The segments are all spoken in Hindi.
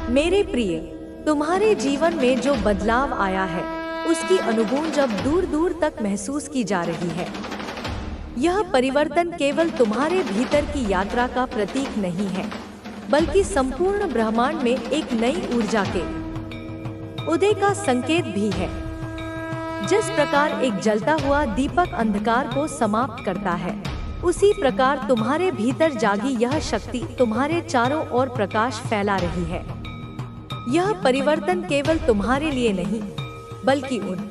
मेरे प्रिय, तुम्हारे जीवन में जो बदलाव आया है उसकी अनुभूति अब दूर दूर तक महसूस की जा रही है। यह परिवर्तन केवल तुम्हारे भीतर की यात्रा का प्रतीक नहीं है, बल्कि संपूर्ण ब्रह्मांड में एक नई ऊर्जा के उदय का संकेत भी है। जिस प्रकार एक जलता हुआ दीपक अंधकार को समाप्त करता है, उसी प्रकार तुम्हारे भीतर जागी यह शक्ति तुम्हारे चारों ओर प्रकाश फैला रही है। यह परिवर्तन केवल तुम्हारे लिए नहीं, बल्कि उन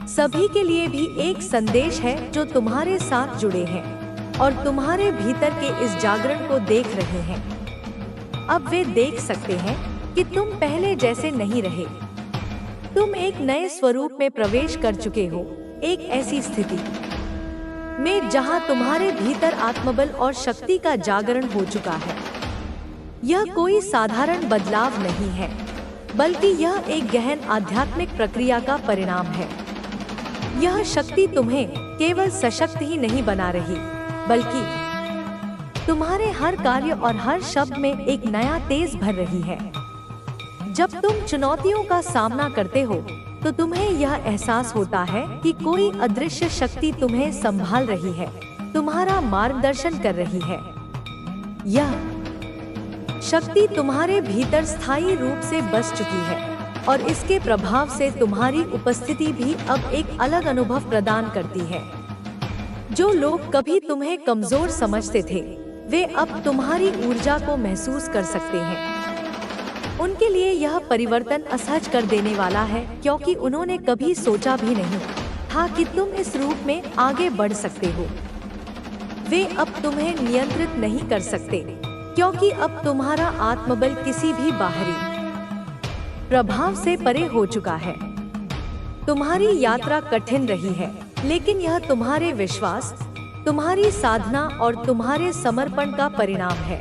सभी के लिए भी एक संदेश है जो तुम्हारे साथ जुड़े हैं और तुम्हारे भीतर के इस जागरण को देख रहे हैं। अब वे देख सकते हैं कि तुम पहले जैसे नहीं रहे। तुम एक नए स्वरूप में प्रवेश कर चुके हो, एक ऐसी स्थिति में जहां तुम्हारे भीतर आत्मबल और शक्ति का जागरण हो चुका है। यह कोई साधारण बदलाव नहीं है, बल्कि यह एक गहन आध्यात्मिक प्रक्रिया का परिणाम है। यह शक्ति तुम्हें केवल सशक्त ही नहीं बना रही, बल्कि तुम्हारे हर कार्य और हर शब्द में एक नया तेज भर रही है। जब तुम चुनौतियों का सामना करते हो, तो तुम्हें यह एहसास होता है कि कोई अदृश्य शक्ति तुम्हें संभाल रही है, तुम्हारा मार्गदर्शन कर रही है। यह शक्ति तुम्हारे भीतर स्थायी रूप से बस चुकी है और इसके प्रभाव से तुम्हारी उपस्थिति भी अब एक अलग अनुभव प्रदान करती है। जो लोग कभी तुम्हें कमजोर समझते थे, वे अब तुम्हारी ऊर्जा को महसूस कर सकते हैं। उनके लिए यह परिवर्तन असहज कर देने वाला है, क्योंकि उन्होंने कभी सोचा भी नहीं था कि तुम इस रूप में आगे बढ़ सकते हो। वे अब तुम्हें नियंत्रित नहीं कर सकते, क्योंकि अब तुम्हारा आत्मबल किसी भी बाहरी प्रभाव से परे हो चुका है। तुम्हारी यात्रा कठिन रही है, लेकिन यह तुम्हारे विश्वास, तुम्हारी साधना और तुम्हारे समर्पण का परिणाम है।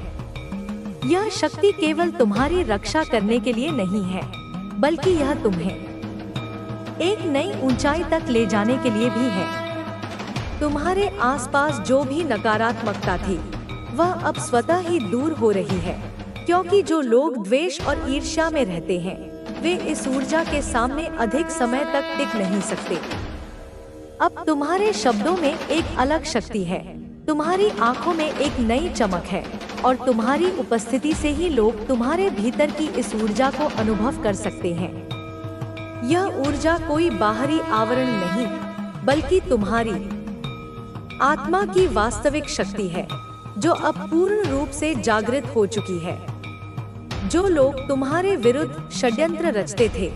यह शक्ति केवल तुम्हारी रक्षा करने के लिए नहीं है, बल्कि यह तुम्हें एक नई ऊंचाई तक ले जाने के लिए भी है। तुम्हारे आसपास जो भी नकारात्मकता थी, वह अब स्वतः ही दूर हो रही है, क्योंकि जो लोग द्वेष और ईर्ष्या में रहते हैं, वे इस ऊर्जा के सामने अधिक समय तक टिक नहीं सकते। अब तुम्हारे शब्दों में एक अलग शक्ति है, तुम्हारी आंखों में एक नई चमक है और तुम्हारी उपस्थिति से ही लोग तुम्हारे भीतर की इस ऊर्जा को अनुभव कर सकते हैं। यह ऊर्जा कोई बाहरी आवरण नहीं, बल्कि तुम्हारी आत्मा की वास्तविक शक्ति है, जो अब पूर्ण रूप से जागृत हो चुकी है। जो लोग तुम्हारे विरुद्ध षड्यंत्र रचते थे,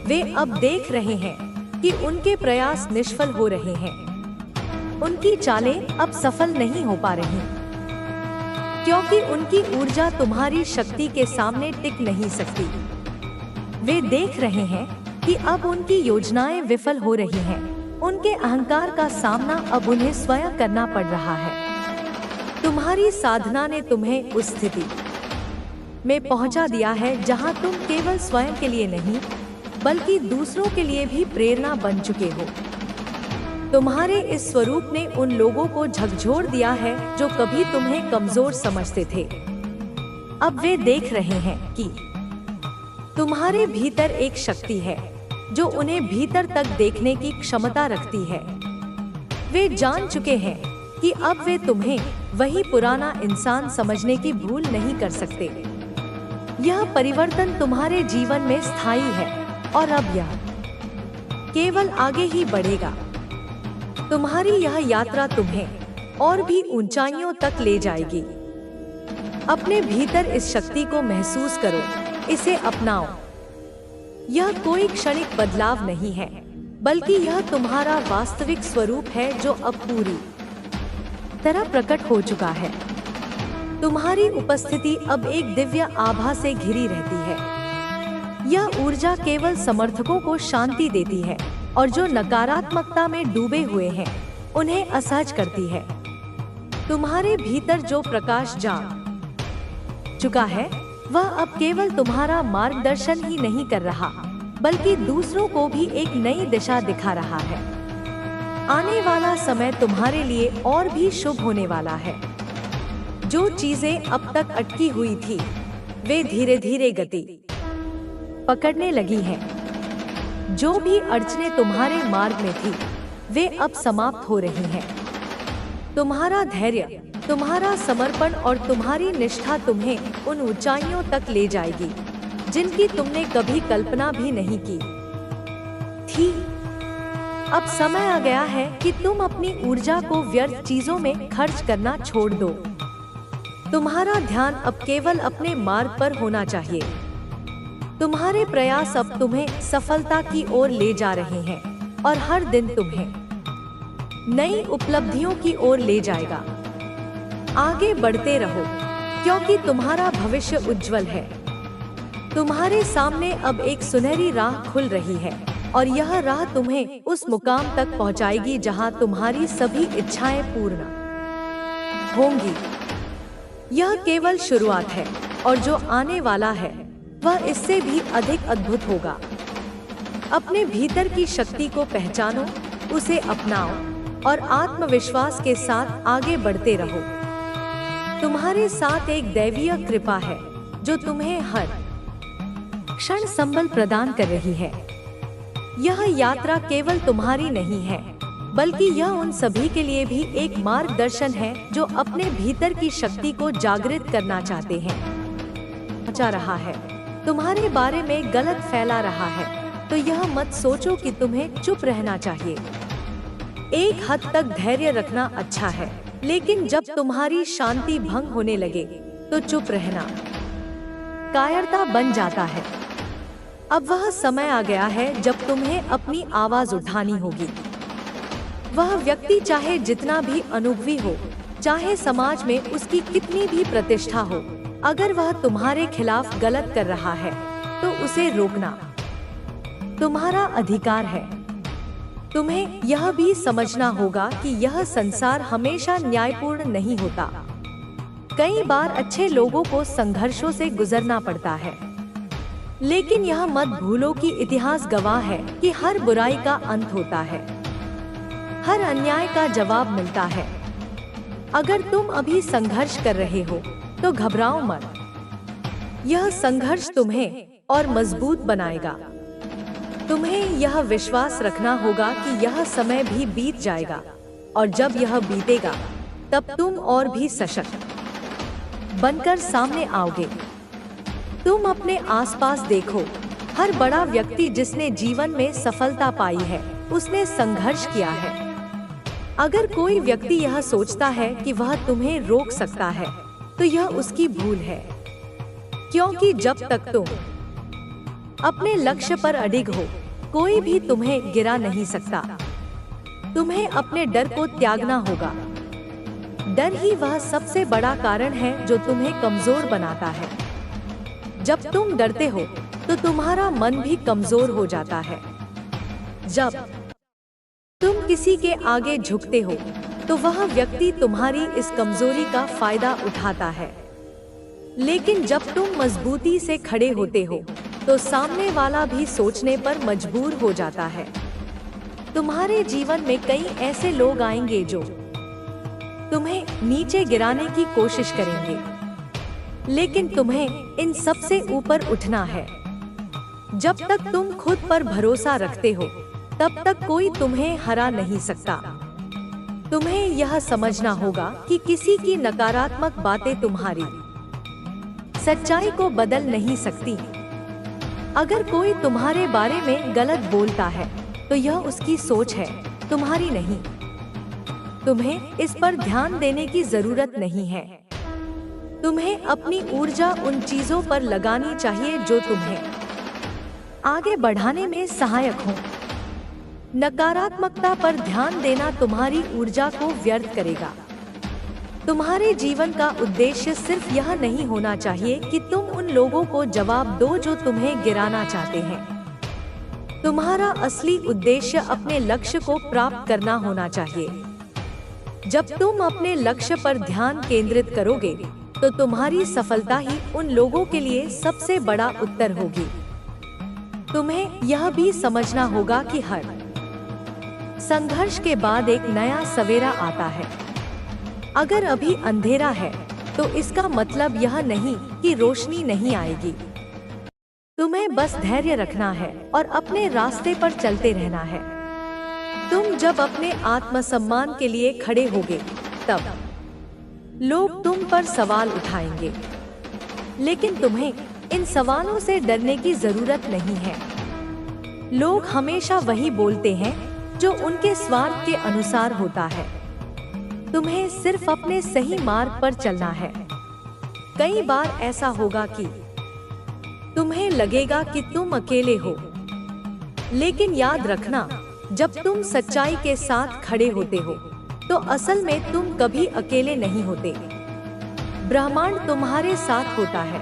वे अब देख रहे हैं कि उनके प्रयास निष्फल हो रहे हैं। उनकी चालें अब सफल नहीं हो पा रही, क्योंकि उनकी ऊर्जा तुम्हारी शक्ति के सामने टिक नहीं सकती। वे देख रहे हैं कि अब उनकी योजनाएं विफल हो रही हैं। उनके अहंकार का सामना अब उन्हें स्वयं करना पड़ रहा है। तुम्हारी साधना ने तुम्हें उस स्थिति में पहुंचा दिया है जहां तुम केवल स्वयं के लिए नहीं, बल्कि दूसरों के लिए भी प्रेरणा बन चुके हो। तुम्हारे इस स्वरूप ने उन लोगों को झकझोर दिया है जो कभी तुम्हें कमजोर समझते थे। अब वे देख रहे हैं कि तुम्हारे भीतर एक शक्ति है जो उन्हें भीतर तक देखने की क्षमता रखती है। वे जान चुके हैं कि अब वे तुम्हें वही पुराना इंसान समझने की भूल नहीं कर सकते। यह परिवर्तन तुम्हारे जीवन में स्थायी है और अब यह केवल आगे ही बढ़ेगा। तुम्हारी यह यात्रा तुम्हें और भी ऊंचाइयों तक ले जाएगी। अपने भीतर इस शक्ति को महसूस करो, इसे अपनाओ। यह कोई क्षणिक बदलाव नहीं है, बल्कि यह तुम्हारा वास्तविक स्वरूप है जो अब पूरी तरह प्रकट हो चुका है। तुम्हारी उपस्थिति अब एक दिव्य आभा से घिरी रहती है। यह ऊर्जा केवल समर्थकों को शांति देती है और जो नकारात्मकता में डूबे हुए हैं, उन्हें असहज करती है। तुम्हारे भीतर जो प्रकाश जाग चुका है, वह अब केवल तुम्हारा मार्गदर्शन ही नहीं कर रहा, बल्कि दूसरों को भी एक नई दिशा दिखा रहा है। आने वाला समय तुम्हारे लिए और भी शुभ होने वाला है। जो चीजें अब तक अटकी हुई थी, वे धीरे धीरे गति पकड़ने लगी हैं। जो भी अड़चनें तुम्हारे मार्ग में थी, वे अब समाप्त हो रही हैं। तुम्हारा धैर्य, तुम्हारा समर्पण और तुम्हारी निष्ठा तुम्हें उन ऊंचाइयों तक ले जाएगी जिनकी तुमने कभी कल्पना भी नहीं की थी। अब समय आ गया है कि तुम अपनी ऊर्जा को व्यर्थ चीजों में खर्च करना छोड़ दो। तुम्हारा ध्यान अब केवल अपने मार्ग पर होना चाहिए। तुम्हारे प्रयास अब तुम्हें सफलता की ओर ले जा रहे हैं और हर दिन तुम्हें नई उपलब्धियों की ओर ले जाएगा। आगे बढ़ते रहो, क्योंकि तुम्हारा भविष्य उज्जवल है। तुम्हारे सामने अब एक सुनहरी राह खुल रही है और यह राह तुम्हें उस मुकाम तक पहुंचाएगी जहां तुम्हारी सभी इच्छाएं पूर्ण होंगी। यह केवल शुरुआत है और जो आने वाला है वह इससे भी अधिक अद्भुत होगा। अपने भीतर की शक्ति को पहचानो, उसे अपनाओ और आत्मविश्वास के साथ आगे बढ़ते रहो। तुम्हारे साथ एक दैवीय कृपा है जो तुम्हें हर क्षण संबल प्रदान कर रही है। यह यात्रा केवल तुम्हारी नहीं है, बल्कि यह उन सभी के लिए भी एक मार्गदर्शन है जो अपने भीतर की शक्ति को जागृत करना चाहते हैं। बचा रहा है, तुम्हारे बारे में गलत फैला रहा है, तो यह मत सोचो कि तुम्हें चुप रहना चाहिए। एक हद तक धैर्य रखना अच्छा है, लेकिन जब तुम्हारी शांति भंग होने लगे तो चुप रहना कायरता बन जाता है। अब वह समय आ गया है जब तुम्हें अपनी आवाज उठानी होगी। वह व्यक्ति चाहे जितना भी अनुभवी हो, चाहे समाज में उसकी कितनी भी प्रतिष्ठा हो, अगर वह तुम्हारे खिलाफ गलत कर रहा है तो उसे रोकना तुम्हारा अधिकार है। तुम्हें यह भी समझना होगा कि यह संसार हमेशा न्यायपूर्ण नहीं होता। कई बार अच्छे लोगों को संघर्षों से गुजरना पड़ता है, लेकिन यह मत भूलो कि इतिहास गवाह है कि हर बुराई का अंत होता है, हर अन्याय का जवाब मिलता है। अगर तुम अभी संघर्ष कर रहे हो तो घबराओ मत। यह संघर्ष तुम्हें और मजबूत बनाएगा। तुम्हें यह विश्वास रखना होगा कि यह समय भी बीत जाएगा और जब यह बीतेगा तब तुम और भी सशक्त बनकर सामने आओगे। तुम अपने आसपास देखो, हर बड़ा व्यक्ति जिसने जीवन में सफलता पाई है, उसने संघर्ष किया है। अगर कोई व्यक्ति यह सोचता है कि वह तुम्हें रोक सकता है, तो यह उसकी भूल है, क्योंकि जब तक तुम अपने लक्ष्य पर अडिग हो, कोई भी तुम्हें गिरा नहीं सकता। तुम्हें अपने डर को त्यागना होगा। डर ही वह सबसे बड़ा कारण है जो तुम्हें कमजोर बनाता है। जब तुम डरते हो तो तुम्हारा मन भी कमजोर हो जाता है। जब तुम किसी के आगे झुकते हो तो वह व्यक्ति तुम्हारी इस कमजोरी का फायदा उठाता है, लेकिन जब तुम मजबूती से खड़े होते हो तो सामने वाला भी सोचने पर मजबूर हो जाता है। तुम्हारे जीवन में कई ऐसे लोग आएंगे जो तुम्हें नीचे गिराने की कोशिश करेंगे, लेकिन तुम्हें इन सब से ऊपर उठना है। जब तक तुम खुद पर भरोसा रखते हो, तब तक कोई तुम्हें हरा नहीं सकता। तुम्हें यह समझना होगा कि किसी की नकारात्मक बातें तुम्हारी सच्चाई को बदल नहीं सकती। अगर कोई तुम्हारे बारे में गलत बोलता है तो यह उसकी सोच है, तुम्हारी नहीं। तुम्हें इस पर ध्यान देने की जरूरत नहीं है। तुम्हें अपनी ऊर्जा उन चीजों पर लगानी चाहिए जो तुम्हें आगे बढ़ाने में सहायक हो। नकारात्मकता पर ध्यान देना तुम्हारी ऊर्जा को व्यर्थ करेगा। तुम्हारे जीवन का उद्देश्य सिर्फ यह नहीं होना चाहिए कि तुम उन लोगों को जवाब दो जो तुम्हें गिराना चाहते हैं। तुम्हारा असली उद्देश्य अपने लक्ष्य को प्राप्त करना होना चाहिए। जब तुम अपने लक्ष्य पर ध्यान केंद्रित करोगे तो तुम्हारी सफलता ही उन लोगों के लिए सबसे बड़ा उत्तर होगी। तुम्हें यह भी समझना होगा कि हर संघर्ष के बाद एक नया सवेरा आता है। अगर अभी अंधेरा है तो इसका मतलब यह नहीं कि रोशनी नहीं आएगी। तुम्हें बस धैर्य रखना है और अपने रास्ते पर चलते रहना है। तुम जब अपने आत्मसम्मान के लिए खड़े होगे, तब लोग तुम पर सवाल उठाएंगे, लेकिन तुम्हें इन सवालों से डरने की जरूरत नहीं है। लोग हमेशा वही बोलते हैं जो उनके स्वार्थ के अनुसार होता है। तुम्हें सिर्फ अपने सही मार्ग पर चलना है। कई बार ऐसा होगा कि तुम्हें लगेगा कि तुम अकेले हो, लेकिन याद रखना, जब तुम सच्चाई के साथ खड़े होते हो तो असल में तुम कभी अकेले नहीं होते। ब्रह्मांड तुम्हारे साथ होता है।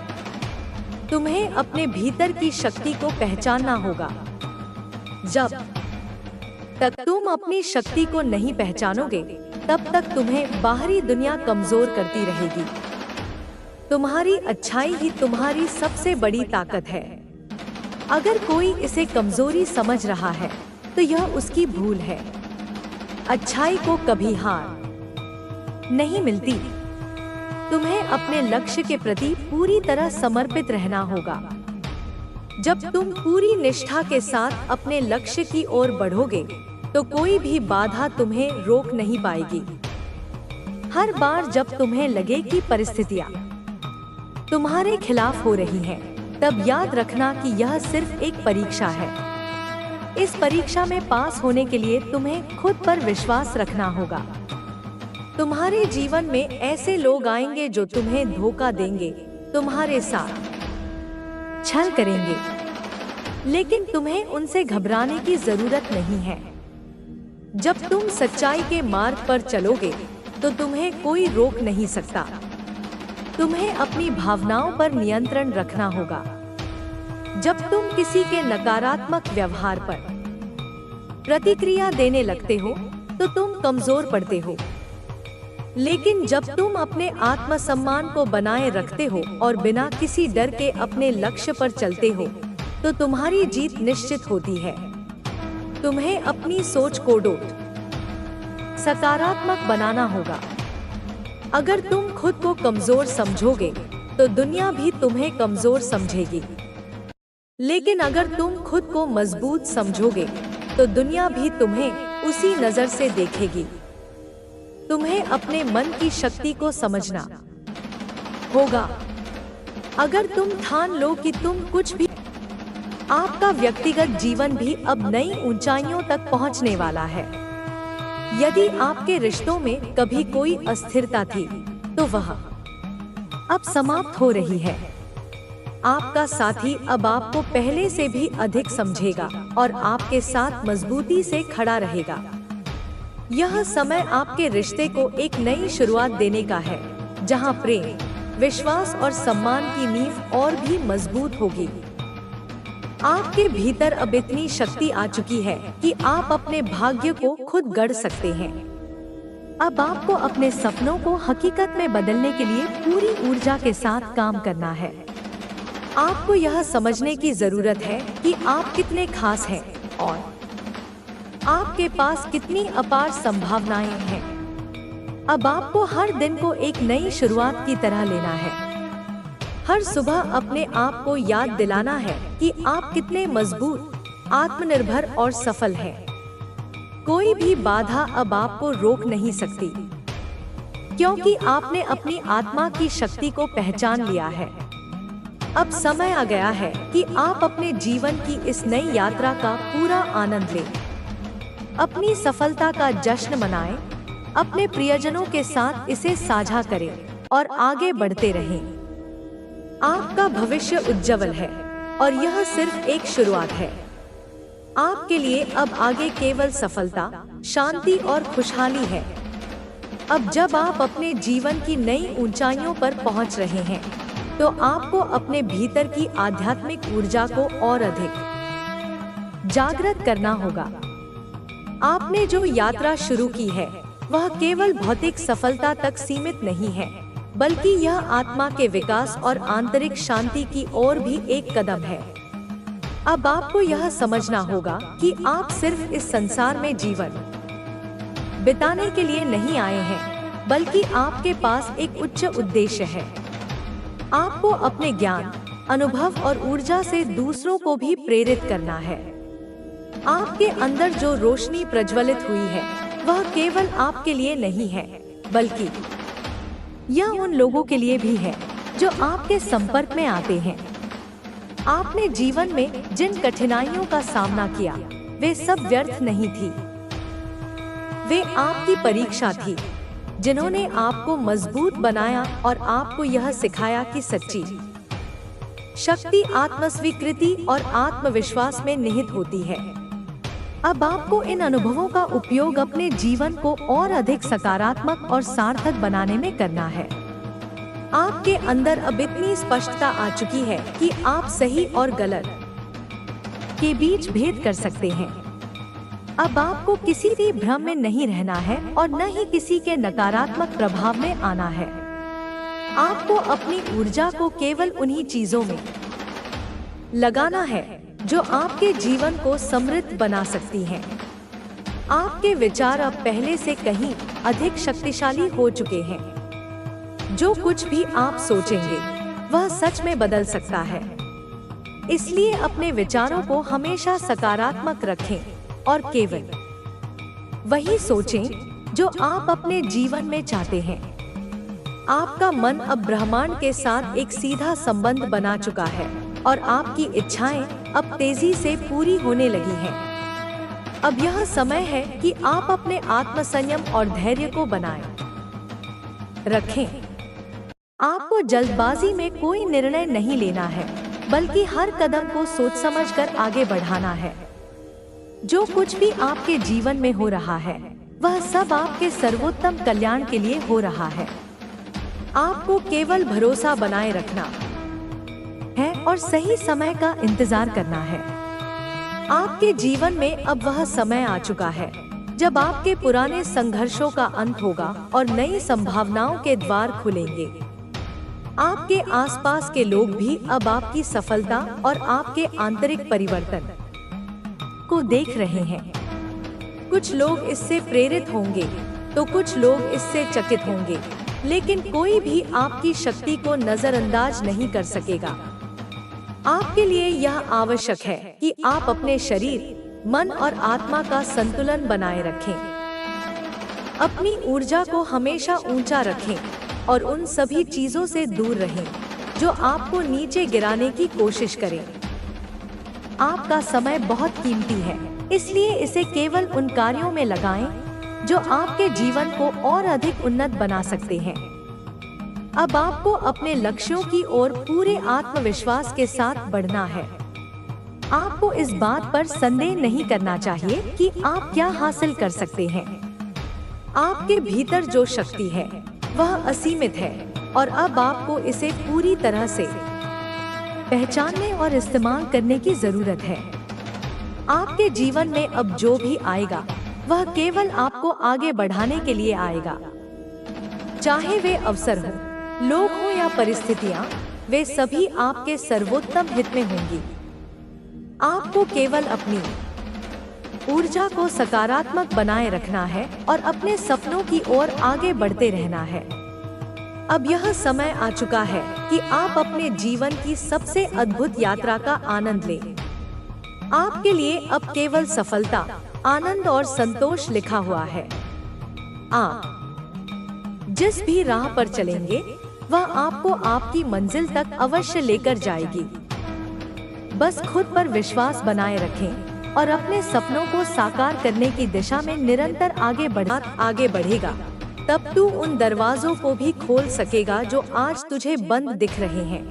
तुम्हें अपने भीतर की शक्ति को पहचानना होगा। जब तक तुम अपनी शक्ति को नहीं पहचानोगे, तब तक तुम्हें बाहरी दुनिया कमजोर करती रहेगी। तुम्हारी अच्छाई ही तुम्हारी सबसे बड़ी ताकत है। अगर कोई इसे कमजोरी समझ रहा है तो यह उसकी भूल है। अच्छाई को कभी हार नहीं मिलती। तुम्हें अपने लक्ष्य के प्रति पूरी तरह समर्पित रहना होगा। जब तुम पूरी निष्ठा के साथ अपने लक्ष्य की ओर बढ़ोगे तो कोई भी बाधा तुम्हें रोक नहीं पाएगी। हर बार जब तुम्हें लगे कि परिस्थितियां तुम्हारे खिलाफ हो रही हैं, तब याद रखना कि यह सिर्फ एक परीक्षा है। इस परीक्षा में पास होने के लिए तुम्हें खुद पर विश्वास रखना होगा। तुम्हारे जीवन में ऐसे लोग आएंगे जो तुम्हें धोखा देंगे, तुम्हारे साथ छल करेंगे, लेकिन तुम्हें उनसे घबराने की जरूरत नहीं है। जब तुम सच्चाई के मार्ग पर चलोगे तो तुम्हें कोई रोक नहीं सकता। तुम्हें अपनी भावनाओं पर नियंत्रण रखना होगा। जब तुम किसी के नकारात्मक व्यवहार पर प्रतिक्रिया देने लगते हो तो तुम कमजोर पड़ते हो, लेकिन जब तुम अपने आत्मसम्मान को बनाए रखते हो और बिना किसी डर के अपने लक्ष्य पर चलते हो तो तुम्हारी जीत निश्चित होती है। तुम्हें अपनी सोच को सकारात्मक बनाना होगा। अगर तुम खुद को कमजोर समझोगे तो दुनिया भी तुम्हें कमजोर समझेगी, लेकिन अगर तुम खुद को मजबूत समझोगे तो दुनिया भी तुम्हें उसी नजर से देखेगी। तुम्हें अपने मन की शक्ति को समझना होगा। अगर तुम ठान लो कि तुम कुछ भी, आपका व्यक्तिगत जीवन भी अब नई ऊंचाइयों तक पहुंचने वाला है। यदि आपके रिश्तों में कभी कोई अस्थिरता थी तो वह अब समाप्त हो रही है। आपका साथी अब आपको पहले से भी अधिक समझेगा और आपके साथ मजबूती से खड़ा रहेगा। यह समय आपके रिश्ते को एक नई शुरुआत देने का है, जहां प्रेम, विश्वास और सम्मान की नींव और भी मजबूत होगी। आपके भीतर अब इतनी शक्ति आ चुकी है कि आप अपने भाग्य को खुद गढ़ सकते हैं। अब आपको अपने सपनों को हकीकत में बदलने के लिए पूरी ऊर्जा के साथ काम करना है। आपको यह समझने की जरूरत है कि आप कितने खास हैं और आपके पास कितनी अपार संभावनाएं हैं। अब आपको हर दिन को एक नई शुरुआत की तरह लेना है। हर सुबह अपने आप को याद दिलाना है कि आप कितने मजबूत, आत्मनिर्भर और सफल हैं। कोई भी बाधा अब आपको रोक नहीं सकती, क्योंकि आपने अपनी आत्मा की शक्ति को पहचान लिया है। अब समय आ गया है कि आप अपने जीवन की इस नई यात्रा का पूरा आनंद लें। अपनी सफलता का जश्न मनाएं, अपने प्रियजनों के साथ इसे साझा करें और आगे बढ़ते रहें। आपका भविष्य उज्जवल है और यह सिर्फ एक शुरुआत है। आपके लिए अब आगे केवल सफलता, शांति और खुशहाली है। अब जब आप अपने जीवन की नई ऊंचाइयों पर पहुंच रहे हैं, तो आपको अपने भीतर की आध्यात्मिक ऊर्जा को और अधिक जागृत करना होगा। आपने जो यात्रा शुरू की है, वह केवल भौतिक सफलता तक सीमित नहीं है, बल्कि यह आत्मा के विकास और आंतरिक शांति की ओर भी एक कदम है। अब आपको यह समझना होगा कि आप सिर्फ इस संसार में जीवन बिताने के लिए नहीं आए हैं, बल्कि आपके पास एक उच्च उद्देश्य है। आपको अपने ज्ञान, अनुभव और ऊर्जा से दूसरों को भी प्रेरित करना है। आपके अंदर जो रोशनी प्रज्वलित हुई है, वह केवल आपके लिए नहीं है, बल्कि यह उन लोगों के लिए भी है जो आपके संपर्क में आते हैं। आपने जीवन में जिन कठिनाइयों का सामना किया, वे सब व्यर्थ नहीं थी। वे आपकी परीक्षा थी, जिन्होंने आपको मजबूत बनाया और आपको यह सिखाया कि सच्ची शक्ति आत्मस्वीकृति और आत्मविश्वास में निहित होती है। अब आपको इन अनुभवों का उपयोग अपने जीवन को और अधिक सकारात्मक और सार्थक बनाने में करना है। आपके अंदर अब इतनी स्पष्टता आ चुकी है कि आप सही और गलत के बीच भेद कर सकते हैं। अब आपको किसी भी भ्रम में नहीं रहना है और न ही किसी के नकारात्मक प्रभाव में आना है। आपको अपनी ऊर्जा को केवल उन्हीं चीजों में लगाना है जो आपके जीवन को समृद्ध बना सकती हैं। आपके विचार अब पहले से कहीं अधिक शक्तिशाली हो चुके हैं। जो कुछ भी आप सोचेंगे, वह सच में बदल सकता है। इसलिए अपने विचारों को हमेशा सकारात्मक रखें और केवल वही सोचें जो आप अपने जीवन में चाहते हैं। आपका मन अब ब्रह्मांड के साथ एक सीधा संबंध बना चुका है और आपकी इच्छाएं अब तेजी से पूरी होने लगी हैं। अब यह समय है कि आप अपने आत्मसंयम और धैर्य को बनाए रखें। आपको जल्दबाजी में कोई निर्णय नहीं लेना है, बल्कि हर कदम को सोच समझकर आगे बढ़ाना है। जो कुछ भी आपके जीवन में हो रहा है, वह सब आपके सर्वोत्तम कल्याण के लिए हो रहा है। आपको केवल भरोसा बनाए रखना है और सही समय का इंतजार करना है। आपके जीवन में अब वह समय आ चुका है जब आपके पुराने संघर्षों का अंत होगा और नई संभावनाओं के द्वार खुलेंगे। आपके आसपास के लोग भी अब आपकी सफलता और आपके आंतरिक परिवर्तन को देख रहे हैं। कुछ लोग इससे प्रेरित होंगे तो कुछ लोग इससे चकित होंगे, लेकिन कोई भी आपकी शक्ति को नजरअंदाज नहीं कर सकेगा। आपके लिए यह आवश्यक है कि आप अपने शरीर, मन और आत्मा का संतुलन बनाए रखें। अपनी ऊर्जा को हमेशा ऊंचा रखें और उन सभी चीजों से दूर रहें जो आपको नीचे गिराने की कोशिश करें। आपका समय बहुत कीमती है, इसलिए इसे केवल उन कार्यों में लगाएं जो आपके जीवन को और अधिक उन्नत बना सकते हैं। अब आपको अपने लक्ष्यों की ओर पूरे आत्मविश्वास के साथ बढ़ना है। आपको इस बात पर संदेह नहीं करना चाहिए कि आप क्या हासिल कर सकते हैं। आपके भीतर जो शक्ति है, वह असीमित है और अब आपको इसे पूरी तरह से पहचानने और इस्तेमाल करने की जरूरत है। आपके जीवन में अब जो भी आएगा, वह केवल आपको आगे बढ़ाने के लिए आएगा। चाहे वे अवसर हो, लोग हो या परिस्थितियां, वे सभी आपके सर्वोत्तम हित में होंगी। आपको केवल अपनी ऊर्जा को सकारात्मक बनाए रखना है और अपने सपनों की ओर आगे बढ़ते रहना है। अब यह समय आ चुका है कि आप अपने जीवन की सबसे अद्भुत यात्रा का आनंद लें। आपके लिए अब केवल सफलता, आनंद और संतोष लिखा हुआ है। आप जिस भी राह पर चलेंगे, वह आपको आपकी मंजिल तक अवश्य लेकर जाएगी। बस खुद पर विश्वास बनाए रखें और अपने सपनों को साकार करने की दिशा में निरंतर आगे बढ़ेगा। तब तू उन दरवाजों को भी खोल सकेगा जो आज तुझे बंद दिख रहे हैं।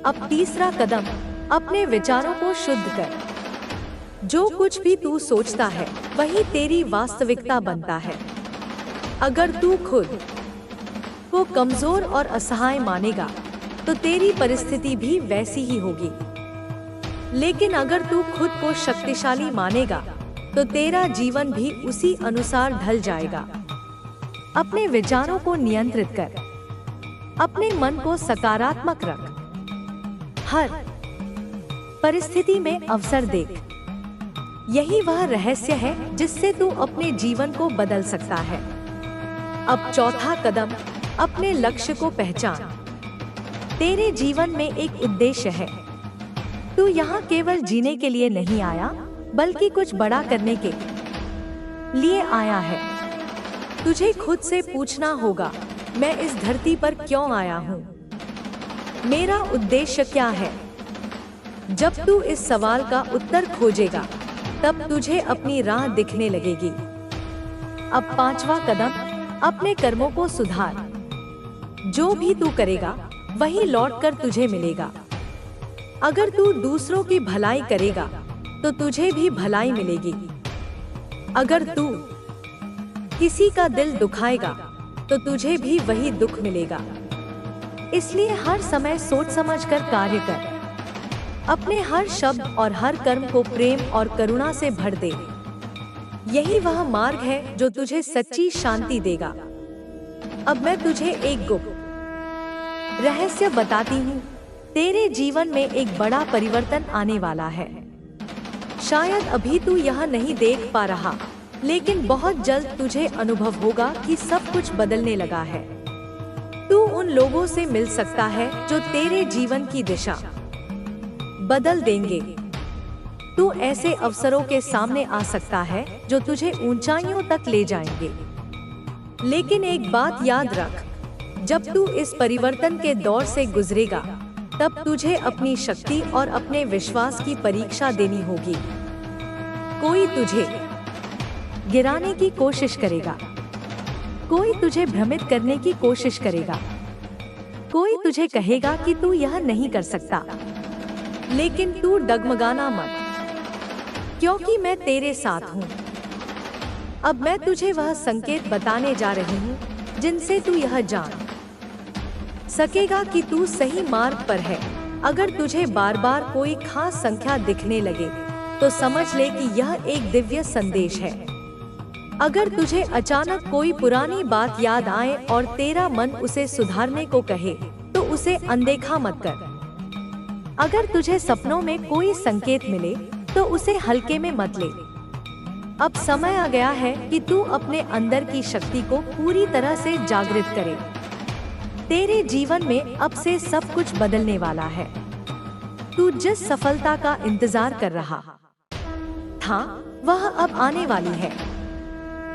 अब तीसरा कदम, अपने विचारों को शुद्ध कर। जो कुछ भी तू सोचता है, वही तेरी वास्तविकता बनता है। अगर तू खुद को कमजोर और असहाय मानेगा, तो तेरी परिस्थिति भी वैसी ही होगी। लेकिन अगर तू खुद को शक्तिशाली मानेगा, तो तेरा जीवन भी उसी अनुसार ढल जाएगा। अपने विचारों को नियंत्रित कर, अपने मन को सकारात्मक रख। हर परिस्थिति में अवसर देख। यही वह रहस्य है जिससे तू अपने जीवन को बदल सकता है। अब चौथा कदम, अपने लक्ष्य को पहचान। तेरे जीवन में एक उद्देश्य है। तू यहाँ केवल जीने के लिए नहीं आया, बल्कि कुछ बड़ा करने के लिए आया है। तुझे खुद से पूछना होगा, मैं इस धरती पर क्यों आया हूँ? मेरा उद्देश्य क्या है? जब तू इस सवाल का उत्तर खोजेगा, तब तुझे अपनी राह दिखने लगेगी। अब पांचवा कदम, अपने कर्मों को सुधार। जो भी तू करेगा, वही लौटकर तुझे मिलेगा। अगर तू दूसरों की भलाई करेगा, तो तुझे भी भलाई मिलेगी। अगर तू किसी का दिल दुखाएगा, तो तुझे भी वही दुख मिलेगा। इसलिए हर समय सोच समझकर कार्य कर। अपने हर शब्द और हर कर्म को प्रेम और करुणा से भर दे। यही वह मार्ग है जो तुझे सच्ची शांति देगा। अब मैं तुझे एक गुप्त रहस्य बताती हूँ। तेरे जीवन में एक बड़ा परिवर्तन आने वाला है। शायद अभी तू यह नहीं देख पा रहा, लेकिन बहुत जल्द तुझे अनुभव होगा कि सब कुछ बदलने लगा है। तू उन लोगों से मिल सकता है जो तेरे जीवन की दिशा बदल देंगे। तू ऐसे अवसरों के सामने आ सकता है जो तुझे ऊंचाइयों तक ले जाएंगे। लेकिन एक बात याद रख, जब तू इस परिवर्तन के दौर से गुजरेगा, तब तुझे अपनी शक्ति और अपने विश्वास की परीक्षा देनी होगी। कोई तुझे गिराने की कोशिश करेगा, कोई तुझे भ्रमित करने की कोशिश करेगा, कोई तुझे कहेगा कि तू यह नहीं कर सकता। लेकिन तू डगमगाना मत, क्योंकि मैं तेरे साथ हूँ। अब मैं तुझे वह संकेत बताने जा रही हूँ जिनसे तू यह जान सकेगा कि तू सही मार्ग पर है। अगर तुझे बार बार कोई खास संख्या दिखने लगे, तो समझ ले कि यह एक दिव्य संदेश है। अगर तुझे अचानक कोई पुरानी बात याद आए और तेरा मन उसे सुधारने को कहे, तो उसे अनदेखा मत कर। अगर तुझे सपनों में कोई संकेत मिले, तो उसे हल्के में मत ले। अब समय आ गया है कि तू अपने अंदर की शक्ति को पूरी तरह से जागृत करे। तेरे जीवन में अब से सब कुछ बदलने वाला है। तू जिस सफलता का इंतजार कर रहा था, वह अब आने वाली है।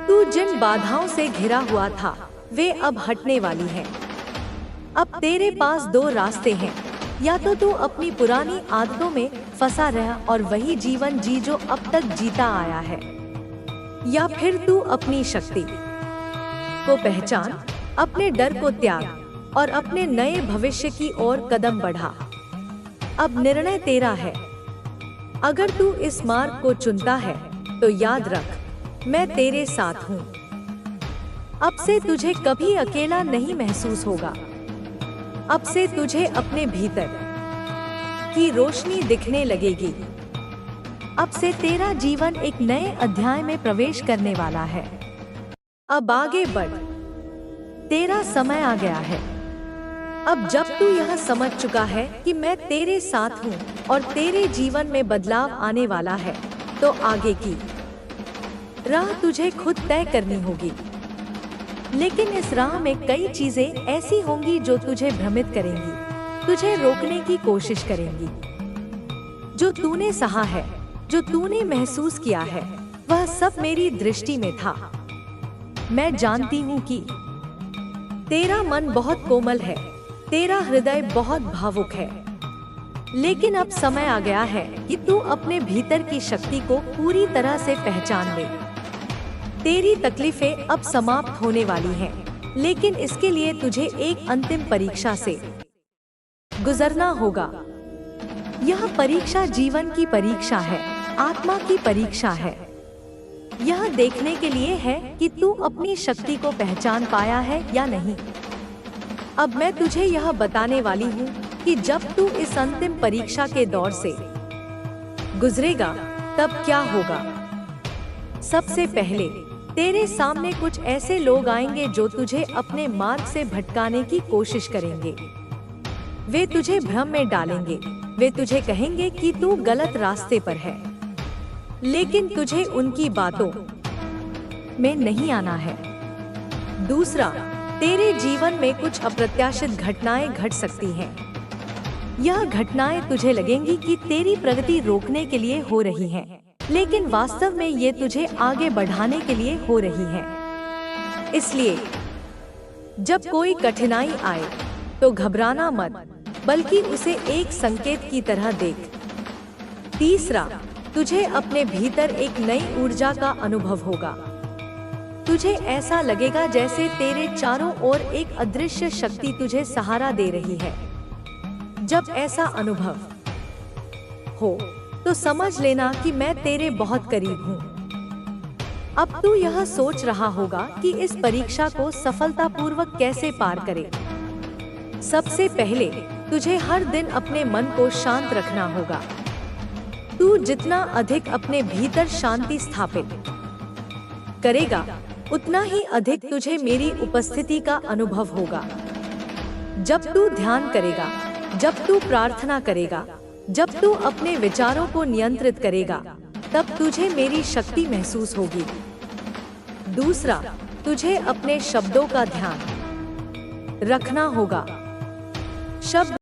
तू जिन बाधाओं से घिरा हुआ था, वे अब हटने वाली हैं। अब तेरे पास दो रास्ते हैं। या तो तू अपनी पुरानी आदतों में फंसा रह और वही जीवन जी जो अब तक जीता आया है, या फिर तू अपनी शक्ति को पहचान, अपने डर को त्याग और अपने नए भविष्य की ओर कदम बढ़ा। अब निर्णय तेरा है। अगर तू इस मार्ग को चुनता है, तो याद रख, मैं तेरे साथ हूँ। अब से तुझे कभी अकेला नहीं महसूस होगा। अब से तुझे अपने भीतर की रोशनी दिखने लगेगी। अब से तेरा जीवन एक नए अध्याय में प्रवेश करने वाला है। अब आगे बढ़, तेरा समय आ गया है। अब जब तू यह समझ चुका है कि मैं तेरे साथ हूँ और तेरे जीवन में बदलाव आने वाला है, तो आगे की राह तुझे खुद तय करनी होगी। लेकिन इस राह में कई चीजें ऐसी होंगी जो तुझे भ्रमित करेंगी, तुझे रोकने की कोशिश करेंगी। जो तूने सहा है, जो तूने महसूस किया है, वह सब मेरी दृष्टि में था। मैं जानती हूँ कि तेरा मन बहुत कोमल है, तेरा हृदय बहुत भावुक है। लेकिन अब समय आ गया है कि तू अपने भीतर की शक्ति को पूरी तरह से पहचान ले। तेरी तकलीफें अब समाप्त होने वाली हैं, लेकिन इसके लिए तुझे एक अंतिम परीक्षा से गुजरना होगा। यह परीक्षा जीवन की परीक्षा है, आत्मा की परीक्षा है। यह देखने के लिए है कि तू अपनी शक्ति को पहचान पाया है या नहीं। अब मैं तुझे यह बताने वाली हूँ कि जब तू इस अंतिम परीक्षा के दौर से गुजरेगा, तब क्या होगा। सबसे पहले तेरे सामने कुछ ऐसे लोग आएंगे जो तुझे अपने मार्ग से भटकाने की कोशिश करेंगे। वे तुझे भ्रम में डालेंगे। वे तुझे कहेंगे कि तू गलत रास्ते पर है, लेकिन तुझे उनकी बातों में नहीं आना है। दूसरा, तेरे जीवन में कुछ अप्रत्याशित घटनाएं घट सकती हैं। यह घटनाएं तुझे लगेंगी कि तेरी प्रगति रोकने के लिए हो रही हैं, लेकिन वास्तव में ये तुझे आगे बढ़ाने के लिए हो रही हैं। इसलिए जब कोई कठिनाई आए तो घबराना मत, बल्कि उसे एक संकेत की तरह देख। तीसरा, तुझे अपने भीतर एक नई ऊर्जा का अनुभव होगा। तुझे ऐसा लगेगा जैसे तेरे चारों ओर एक अदृश्य शक्ति तुझे सहारा दे रही है। जब ऐसा अनुभव हो तो समझ लेना कि मैं तेरे बहुत करीब हूँ। अब तू यह सोच रहा होगा कि इस परीक्षा को सफलतापूर्वक कैसे पार करे। सबसे पहले तुझे हर दिन अपने मन को शांत रखना होगा। तू जितना अधिक अपने भीतर शांति स्थापित करेगा, उतना ही अधिक तुझे मेरी उपस्थिति का अनुभव होगा। जब तू ध्यान करेगा, जब तू प्रार्थना करेगा, जब तू अपने विचारों को नियंत्रित करेगा, तब तुझे मेरी शक्ति महसूस होगी। दूसरा, तुझे अपने शब्दों का ध्यान रखना होगा। शब्द